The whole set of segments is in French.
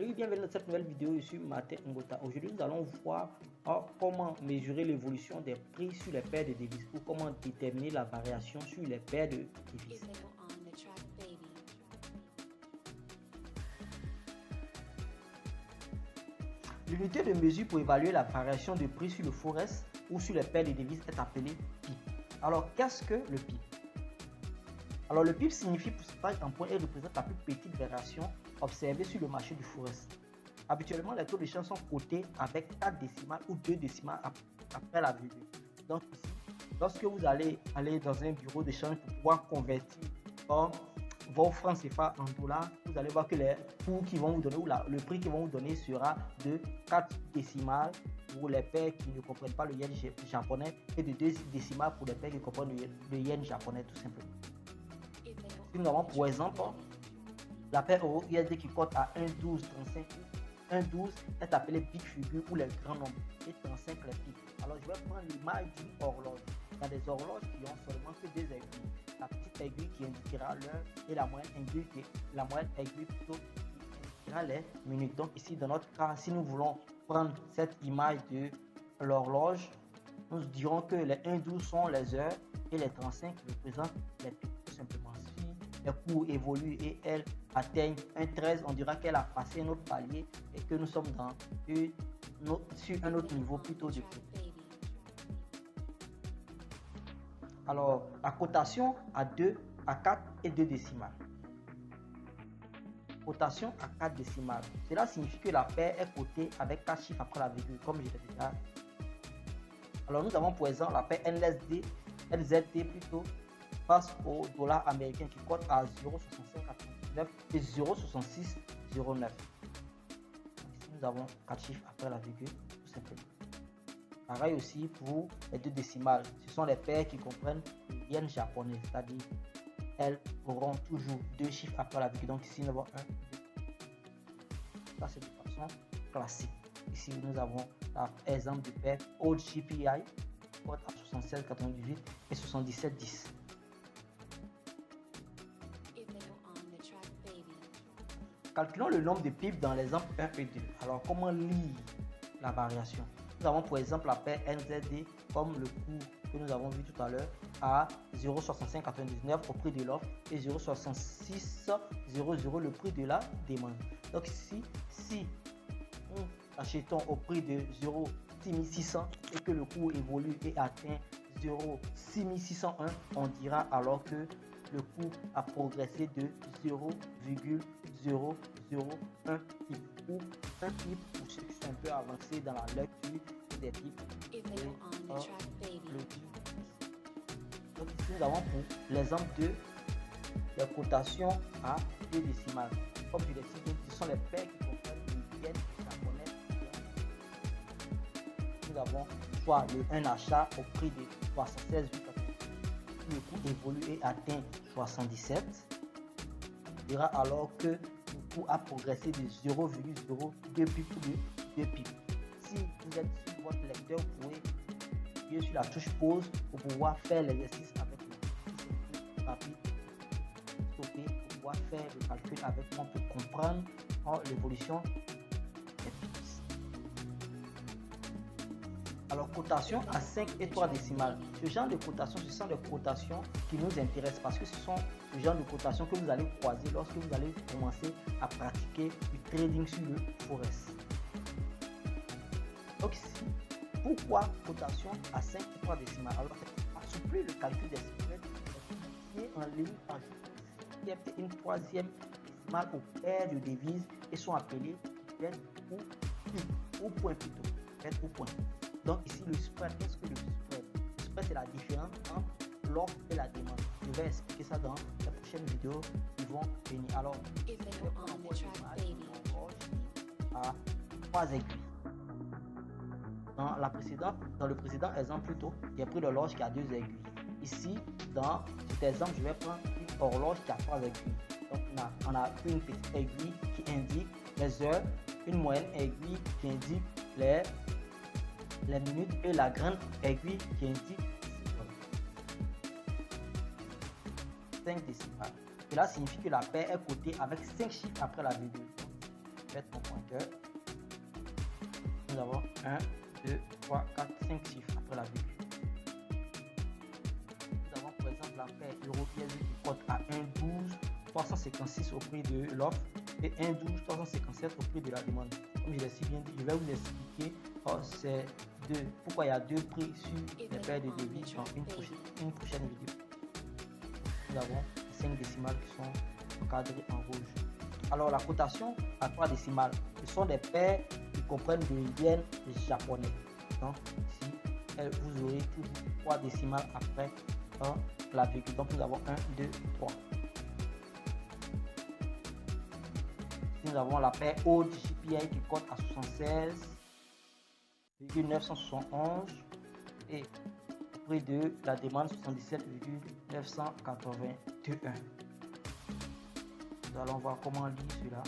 Salut, bienvenue dans cette nouvelle vidéo. Je suis Martin Ngota. Aujourd'hui, nous allons voir comment mesurer l'évolution des prix sur les paires de devises ou comment déterminer la variation sur les paires de devises. L'unité de mesure pour évaluer la variation de prix sur le forex ou sur les paires de devises est appelée PIB. Alors, qu'est-ce que le PIB? Alors, le PIB signifie pourcentage en points et représente la plus petite variation observée sur le marché du forex. Habituellement, les taux de change sont cotés avec 4 décimales ou 2 décimales après la virgule. Donc ici, lorsque vous allez dans un bureau de change pour pouvoir convertir vos francs CFA en dollars, vous allez voir que les coûts qui vont vous donner ou le prix qu'ils vont vous donner sera de 4 décimales pour les paires qui ne comprennent pas le yen japonais et de 2 décimales pour les paires qui comprennent le yen japonais tout simplement. Si nous avons pour exemple la paire euro USD qui cote à 1,1235, 1,12 est appelé big figure ou les grands nombres et 35 les pics. Alors je vais prendre l'image d'une horloge. Il y a des horloges qui ont seulement que deux aiguilles. La petite aiguille qui indiquera l'heure et la moyenne aiguille qui indiquera les minutes. Donc ici dans notre cas, si nous voulons prendre cette image de l'horloge, nous dirons que les 1,12 sont les heures et les 35 représentent les pics tout simplement. Les cours évoluent et elles atteignent un 13, on dira qu'elle a passé un autre palier et que nous sommes sur un autre niveau plutôt de prix. Alors, la cotation à 4 et 2 décimales. Cotation à 4 décimales. Cela signifie que la paire est cotée avec 4 chiffres après la virgule, comme je l'ai déjà dit. Alors, nous avons pour exemple la paire NZD plutôt, face au dollar américain qui cote à 0,6589 et 0,6609. Ici, nous avons 4 chiffres après la virgule, tout simplement. Pareil aussi pour les 2 décimales. Ce sont les paires qui comprennent le yen japonais, c'est-à-dire elles auront toujours 2 chiffres après la virgule. Donc ici, nous avons 1, 2. Ça, c'est de façon classique. Ici, nous avons l'exemple de paire Old GPI cote à 76,98 et 77,10. Calculons le nombre de pips dans l'exemple 1 et 2. Alors, comment lire la variation? Nous avons pour exemple la paire NZD comme le cours que nous avons vu tout à l'heure à 0,6599 au prix de l'offre et 0,6600 le prix de la demande. Donc ici, si nous achetons au prix de 0,6600 et que le cours évolue et atteint 0,6601, on dira alors que le coût a progressé de 0,001 pip ou 1 pip pour ceux qui sont un peu avancés dans la lecture des pips. Donc ici nous avons pour l'exemple de la cotation à 2 décimales. Comme je l'ai dit, ce sont les paires qui comprennent le yen japonais. Nous avons soit le 1 achat au prix de 76,80. Le coût évolue et atteint 77, on dira alors que le coût a progressé de 0,02 pips ou de 2 pips. Si vous êtes sur votre lecteur, vous pouvez appuyer sur la touche pause pour pouvoir faire l'exercice avec moi. C'est rapide, stopper pour pouvoir faire le calcul avec moi pour comprendre l'évolution des pips. Alors, cotation à 5 et 3 décimales. Ce genre de cotation, ce sont des cotations qui nous intéressent parce que ce sont le genre de cotation que vous allez croiser lorsque vous allez commencer à pratiquer du trading sur le forex. Donc ici, pourquoi cotation à 5 et 3 décimales? Alors, c'est assouplir le calcul des spreads qui est en ligne par une troisième décimale aux paires de devises et sont appelées spread ou point plutôt. Spread ou point. Donc ici le spread, qu'est-ce que le spread? Le spread c'est la différence entre l'offre et la demande. Je vais expliquer ça dans la prochaine vidéo qui vont venir. Alors, je vais prendre une horloge à 3 aiguilles. Dans le précédent exemple plutôt, j'ai pris l'horloge qui a 2 aiguilles. Ici, dans cet exemple, je vais prendre une horloge qui a 3 aiguilles. Donc on a une petite aiguille qui indique les heures, une moyenne aiguille qui indique les minutes et la grande aiguille qui indique 5 décimales. Cela signifie que la paire est cotée avec 5 chiffres après la virgule. mettre mon pointeur. Nous avons 1, 2, 3, 4, 5 chiffres après la virgule. Nous avons par exemple la paire euro-USD qui cote à 1,12 356 au prix de l'offre et 1,12 357 au prix de la demande. Comme je l'ai si bien dit, je vais vous expliquer pourquoi il y a deux prix sur les paires de devis dans une prochaine vidéo. Nous avons 5 décimales qui sont encadrées en rouge. Alors la cotation à 3 décimales, ce sont des paires qui comprennent le yen japonais. Donc ici, vous aurez toujours 3 décimales après la virgule. Donc nous avons 1, 2, 3. Nous avons la paire Old JPY qui cote à 76,971 et prix de la demande 77,981. Nous allons voir comment lire cela.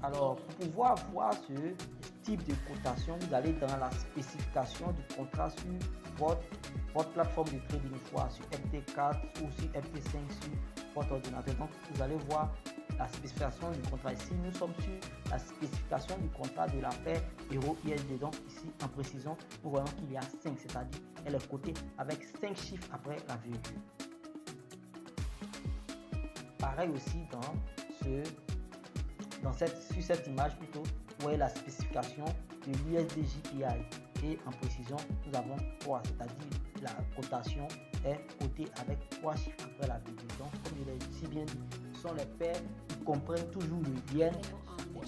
Alors, pour pouvoir voir ce type de cotation, vous allez dans la spécification du contrat sur votre plateforme de trading, soit sur FT4 ou sur FT5 sur votre ordinateur. Donc, vous allez voir la spécification du contrat. Ici, nous sommes sur la spécification du contrat de la paire euro-USD. Donc, ici, en précision, nous voyons qu'il y a 5, c'est-à-dire elle est cotée avec 5 chiffres après la virgule. Pareil aussi sur cette image plutôt, vous voyez la spécification de l'USD JPY et en précision nous avons 3, c'est-à-dire la cotation est cotée avec 3 chiffres après la virgule. Donc comme je l'ai si bien dit, ce sont les paires qui comprennent toujours le yen, le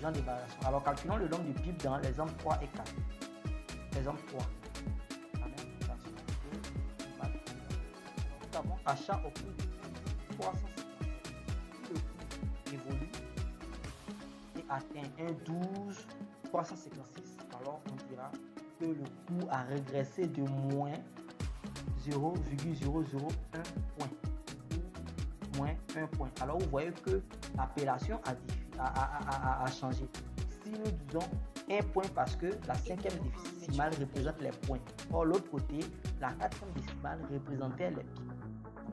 genre de variation. Alors calculons le nombre de pips dans l'exemple 3 et 4. Exemple 3. Nous avons achat au prix de 357. Le coût évolue et atteint 1,12 356. Alors on dira que le coût a régressé de moins 0,001 point ou moins 1 point. Alors vous voyez que l'appellation a changé. Si nous disons 1 point parce que la 5e décimale représente les points. Or l'autre côté, la 4e décimale représentait les pips.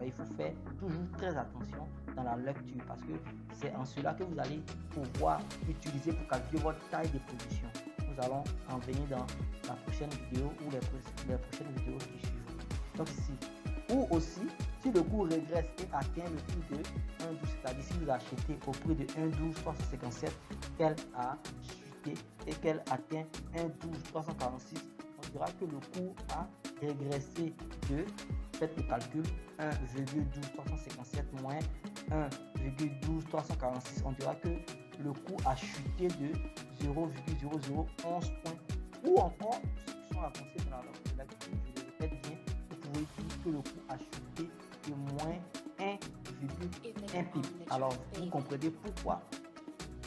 Il faut faire toujours très attention dans la lecture parce que c'est en cela que vous allez pouvoir utiliser pour calculer votre taille de position. Nous allons en venir dans la prochaine vidéo ou les prochaines vidéos qui suivent. Donc ici, ou aussi, si le cours régresse et atteint le prix de 1,12, c'est-à-dire si vous achetez au prix de 1,12 357, qu'elle a chuté et qu'elle atteint 1,12 346, on dira que le cours a régressé de, faites le calcul, 1,12 357 moins 1,12 346, on dira que le coût a chuté de 0,0011 points. Ou encore, ceux qui sont avancés dans la lecture, je le répète bien, vous pouvez dire que le coût a chuté de moins 1,1 pip. Alors, vous comprenez pourquoi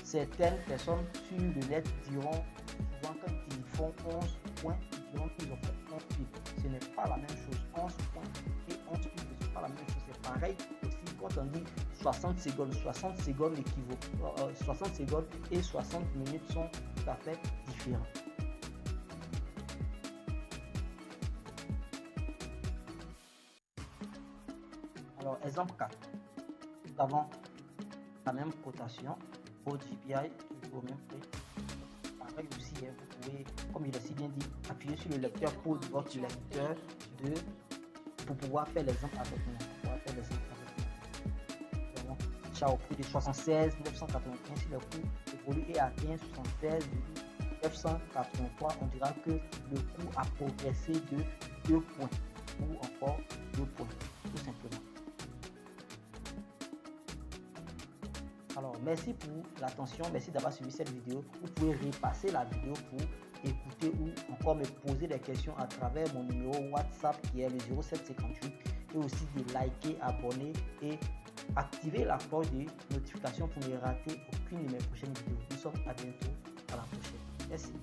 certaines personnes sur le net diront souvent quand ils font 11 points, ils diront qu'ils ont fait 11 pip. Ce n'est pas la même chose. 11 points et 11 pip ne sont pas la même chose. C'est pareil aussi quand on dit 60 secondes. 60 secondes équivaut. 60 secondes et 60 minutes sont tout à fait différents. Alors, exemple 4. Nous avons la même cotation au JPY, toujours au même prix. Pareil aussi, vous pouvez, comme il a si bien dit, appuyer sur le lecteur pour votre lecteur pour pouvoir faire l'exemple avec nous. Nous avons achat au prix de 76 981 si le coût évolue et atteint 76 983. On dira que le coût a progressé de 2 points ou encore 2 points, tout simplement. Alors, merci pour l'attention, merci d'avoir suivi cette vidéo. Vous pouvez repasser la vidéo pour écouter ou encore me poser des questions à travers mon numéro WhatsApp qui est le 0758 et aussi de liker, abonner et activer la cloche de notification pour ne rater aucune de mes prochaines vidéos. Nous sommes à bientôt, à la prochaine. Merci.